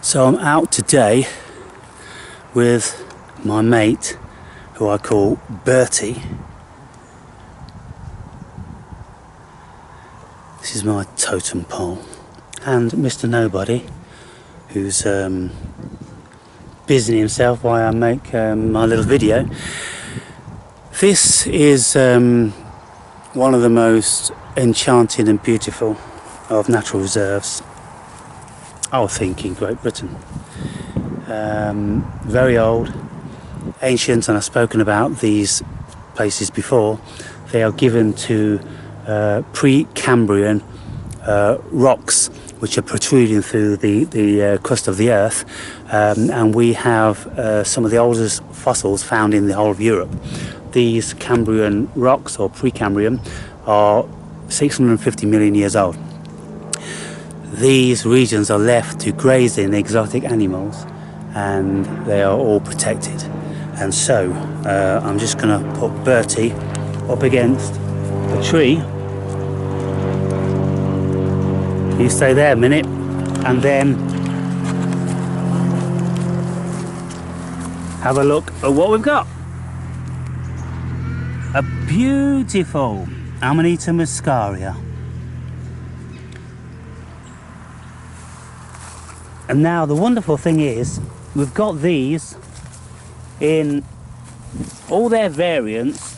So I'm out today with my mate, who I call Bertie. This is my totem pole. And Mr. Nobody, who's busying himself while I make my little video. This is one of the most enchanting and beautiful of natural reserves, I think, in Great Britain. Very old, ancient, and I've spoken about these places before. They are given to pre-Cambrian rocks which are protruding through the crust of the earth, and we have some of the oldest fossils found in the whole of Europe. These Cambrian rocks, or pre-Cambrian, are 650 million years old. These regions are left to grazing exotic animals, and they are all protected. And so I'm just going to put Bertie up against a tree. You stay there a minute, and then have a look at what we've got. A beautiful Amanita muscaria. And now the wonderful thing is, we've got these in all their variants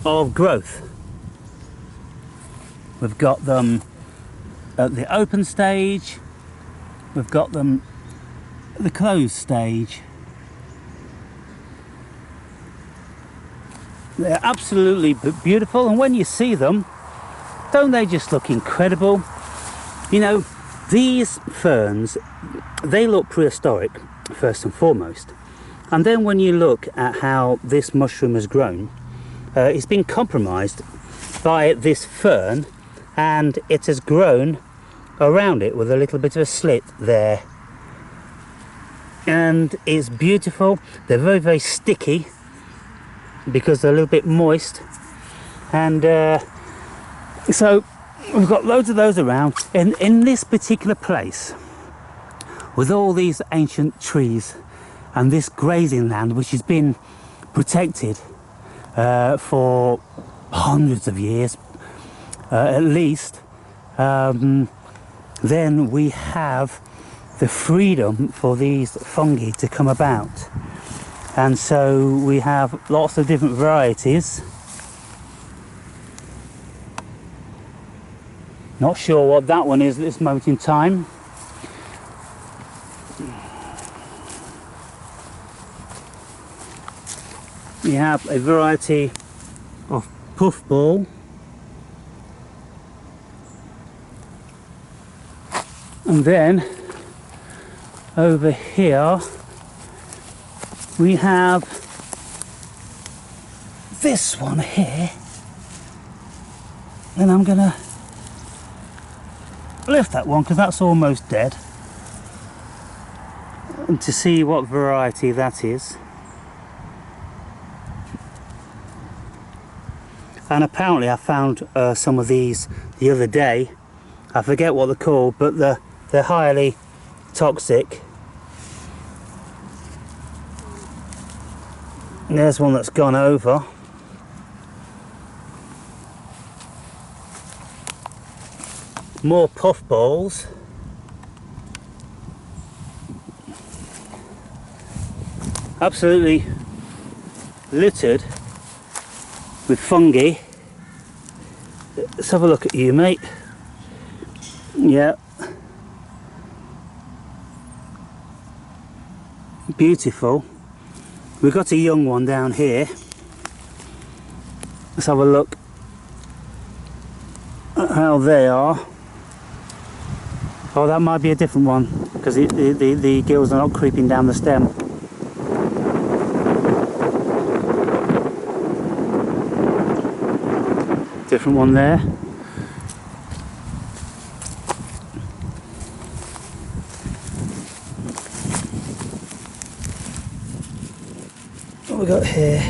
of growth. We've got them at the open stage, we've got them at the closed stage. They're absolutely beautiful, and when you see them, don't they just look incredible? You know, these ferns, they look prehistoric first and foremost, and then when you look at how this mushroom has grown, it's been compromised by this fern, and it has grown around it with a little bit of a slit there, and it's beautiful. They're very, very sticky because they're a little bit moist, and so we've got loads of those around. In this particular place, with all these ancient trees and this grazing land which has been protected for hundreds of years at least, then we have the freedom for these fungi to come about. And so we have lots of different varieties. Not sure what that one is at this moment in time. We have a variety of puffball. And then over here we have this one here, and I'm gonna lift that one because that's almost dead, and to see what variety that is. And apparently I found some of these the other day. I forget what they're called, but they're highly toxic. And there's one that's gone over. More puffballs. Absolutely littered with fungi. Let's have a look at you, mate. Yeah. Beautiful. We've got a young one down here. Let's have a look at how they are. Oh, that might be a different one because the gills are not creeping down the stem. Different one there. What we got here?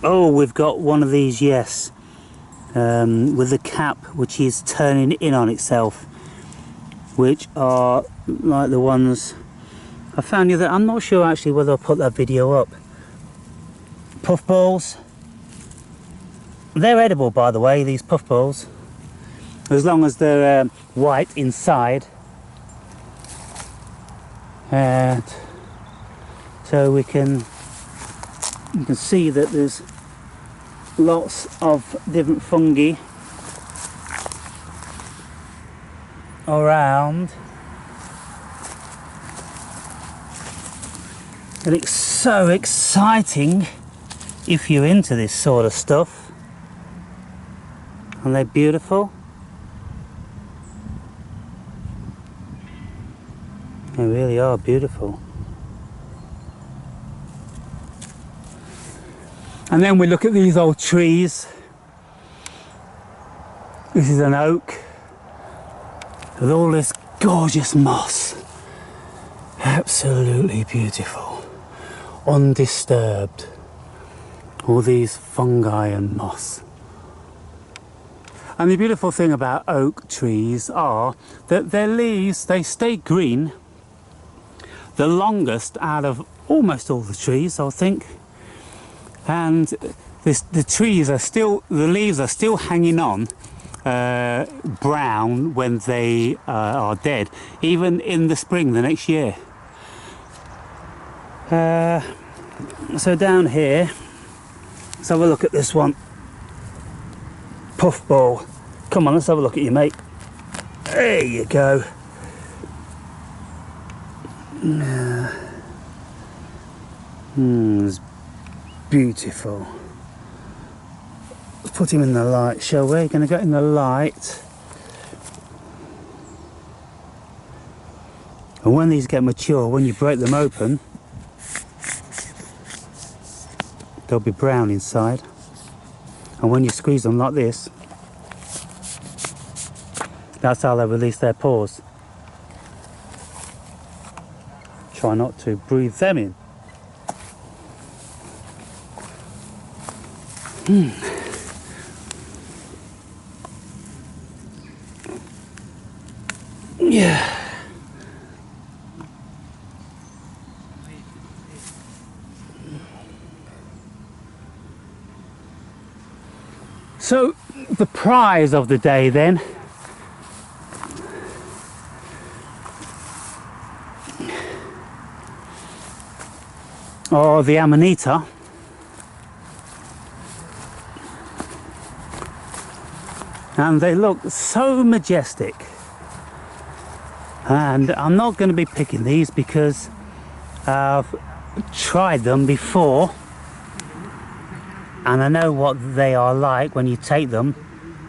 Oh, we've got one of these, yes, with the cap which is turning in on itself. which are like the ones I found the other. I'm not sure actually whether I'll put that video up. Puffballs. They're edible, by the way, these puffballs, as long as they're white inside. And so you can see that there's lots of different fungi around, and it's so exciting if you're into this sort of stuff. And they're beautiful. They really are beautiful. And then we look at these old trees. This is an oak with all this gorgeous moss. Absolutely beautiful. Undisturbed. All these fungi and moss. And the beautiful thing about oak trees are that their leaves, they stay green the longest out of almost all the trees, I think. And the trees are still, the leaves are still hanging on brown when they are dead, even in the spring the next year. So down here, let's have a look at this one. Puffball. Come on, let's have a look at you, mate. There you go. It's beautiful. Let's put him in the light, shall we? Going to go in the light. And when these get mature, when you break them open, they'll be brown inside. And when you squeeze them like this, that's how they release their pores. Try not to breathe them in. Yeah. So the prize of the day then are the Amanita. And they look so majestic. And I'm not going to be picking these because I've tried them before. And I know what they are like when you take them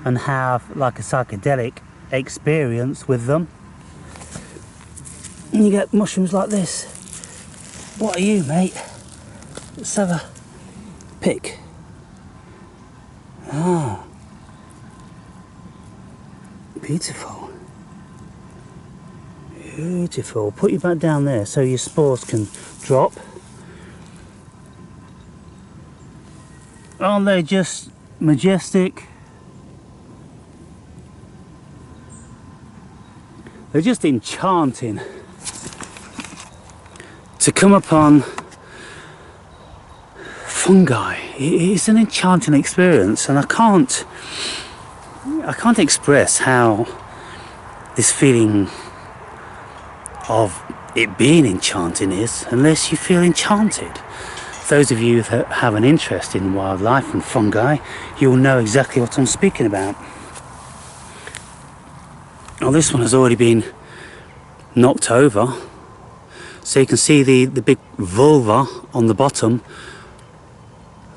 and have like a psychedelic experience with them. And you get mushrooms like this. What are you, mate? Let's have a pick. Ah. Beautiful. Beautiful. Put you back down there so your spores can drop. Aren't they just majestic? They're just enchanting to come upon fungi. It's an enchanting experience, and I can't express how this feeling of it being enchanting is unless you feel enchanted. Those of you that have an interest in wildlife and fungi, you'll know exactly what I'm speaking about. Well, this one has already been knocked over, so you can see the big vulva on the bottom,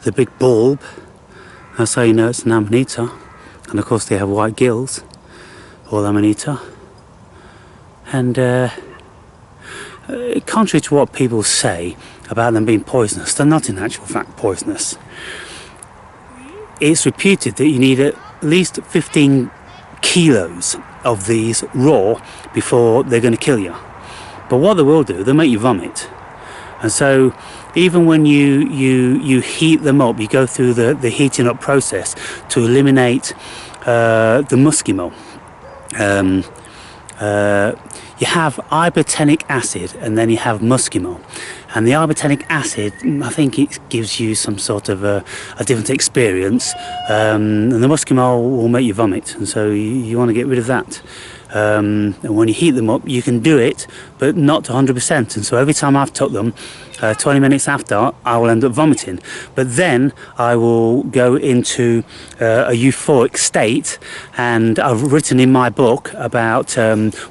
the big bulb. That's how you know it's an Amanita. And of course they have white gills, all Amanita. And contrary to what people say about them being poisonous, they're not in actual fact poisonous. It's reputed that you need at least 15 kilos of these raw before they're going to kill you. But what they will do, they'll make you vomit. And so even when you heat them up, you go through the heating up process to eliminate the musky mold, you have ibotenic acid and then you have muscimol. And the ibotenic acid, I think it gives you some sort of a different experience, and the muscimol will make you vomit, and so you want to get rid of that. And when you heat them up, you can do it, but not to 100%. And so every time I've took them, 20 minutes after, I will end up vomiting. But then I will go into a euphoric state, and I've written in my book about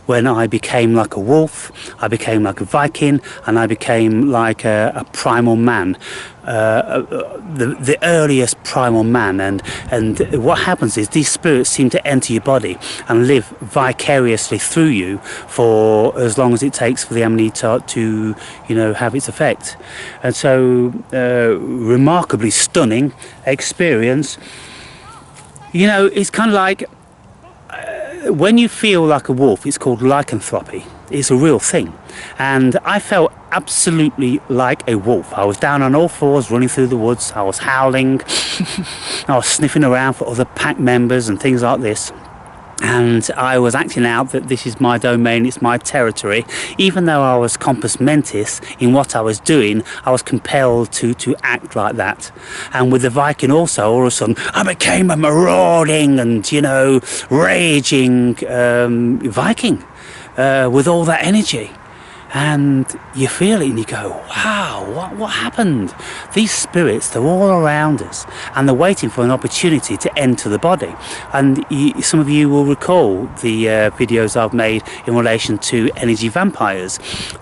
when I became like a wolf, I became like a Viking, and I became like a primal man. The earliest primal man, and what happens is these spirits seem to enter your body and live vicariously through you for as long as it takes for the Amanita to, you know, have its effect. And so remarkably stunning experience. You know, it's kind of like when you feel like a wolf, it's called lycanthropy. It's a real thing, and I felt absolutely like a wolf. I was down on all fours running through the woods, I was howling, I was sniffing around for other pack members and things like this, and I was acting out that this is my domain, it's my territory. Even though I was compos mentis in what I was doing, I was compelled to act like that. And with the Viking also, all of a sudden I became a marauding and, you know, raging Viking with all that energy. And you feel it and you go, wow, what happened? These spirits, they're all around us and they're waiting for an opportunity to enter the body. And some of you will recall the videos I've made in relation to energy vampires.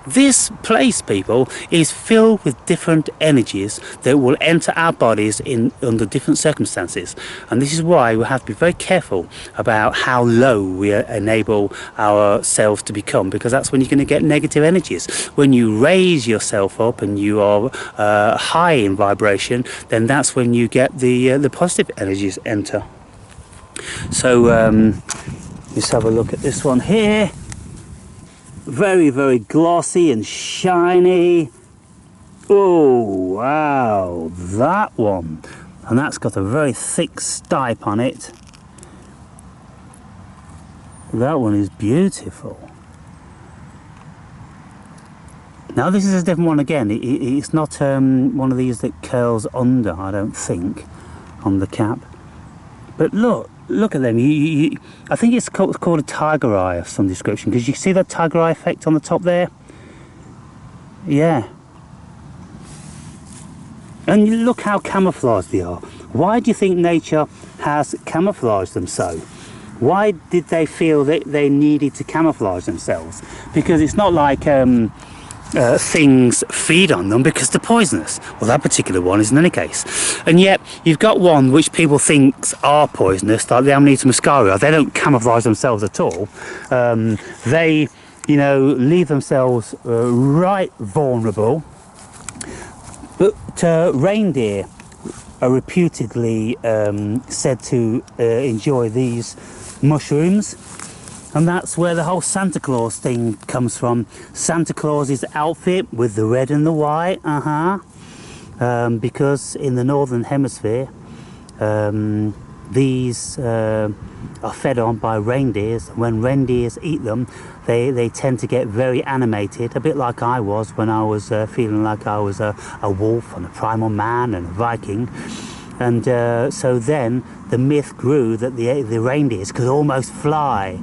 This place, people, is filled with different energies that will enter our bodies under different circumstances. And this is why we have to be very careful about how low we enable ourselves to become, because that's when you're going to get negative energy. When you raise yourself up and you are high in vibration, then that's when you get the positive energies enter. So let's have a look at this one here. Very, very glossy and shiny. Oh wow, that one. And that's got a very thick stipe on it. That one is beautiful. Now this is a different one again. It's not one of these that curls under, I don't think, on the cap. But look at them. I think it's called a tiger eye of some description, because you see that tiger eye effect on the top there? Yeah. And look how camouflaged they are. Why do you think nature has camouflaged them so? Why did they feel that they needed to camouflage themselves? Because it's not like things feed on them, because they're poisonous. Well, that particular one is in any case. And yet you've got one which people think are poisonous, like the Amanita muscaria. They don't camouflage themselves at all. They, you know, leave themselves right vulnerable. But reindeer are reputedly said to enjoy these mushrooms. And that's where the whole Santa Claus thing comes from. Santa Claus's outfit with the red and the white, because in the northern hemisphere, these are fed on by reindeers. When reindeers eat them, they tend to get very animated, a bit like I was when I was feeling like I was a wolf and a primal man and a Viking. And so then the myth grew that the reindeers could almost fly.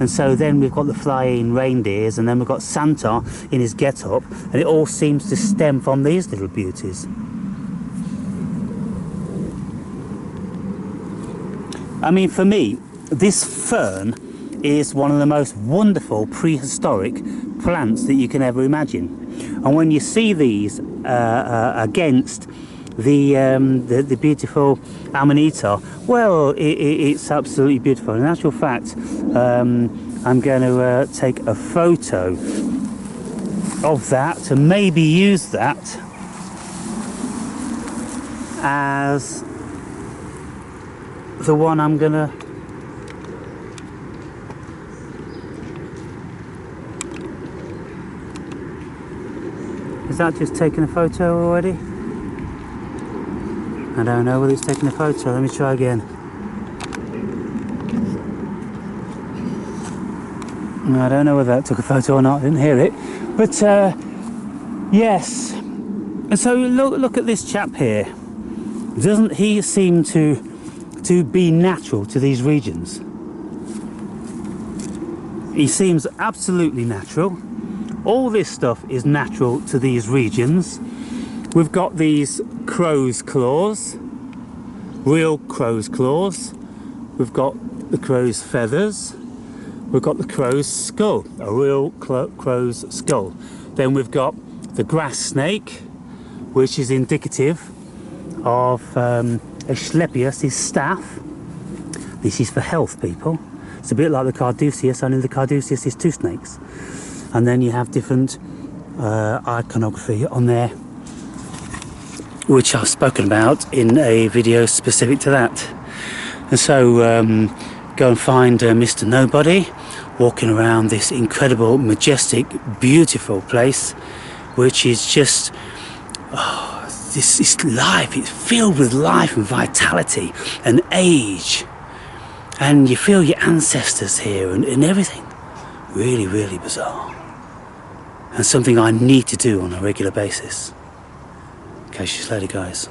And so then we've got the flying reindeers, and then we've got Santa in his get-up, and it all seems to stem from these little beauties. I mean, for me, this fern is one of the most wonderful prehistoric plants that you can ever imagine. And when you see these against the beautiful Amanita, well, it's absolutely beautiful. In actual fact, I'm going to take a photo of that and maybe use that as the one I'm gonna Is that just taking a photo already? I don't know whether it's taking a photo. Let me try again. I don't know whether that took a photo or not, I didn't hear it. But yes, and so look at this chap here. Doesn't he seem to be natural to these regions? He seems absolutely natural. All this stuff is natural to these regions. We've got these crow's claws, real crow's claws. We've got the crow's feathers. We've got the crow's skull, a real crow's skull. Then we've got the grass snake, which is indicative of Asclepius, his staff. This is for health, people. It's a bit like the Carduceus, only the Carduceus is two snakes. And then you have different iconography on there, which I've spoken about in a video specific to that. And so go and find Mr. Nobody walking around this incredible, majestic, beautiful place, which is just, this is life. It's filled with life and vitality and age, and you feel your ancestors here and everything. Really, really bizarre, and something I need to do on a regular basis. Catch you later, guys.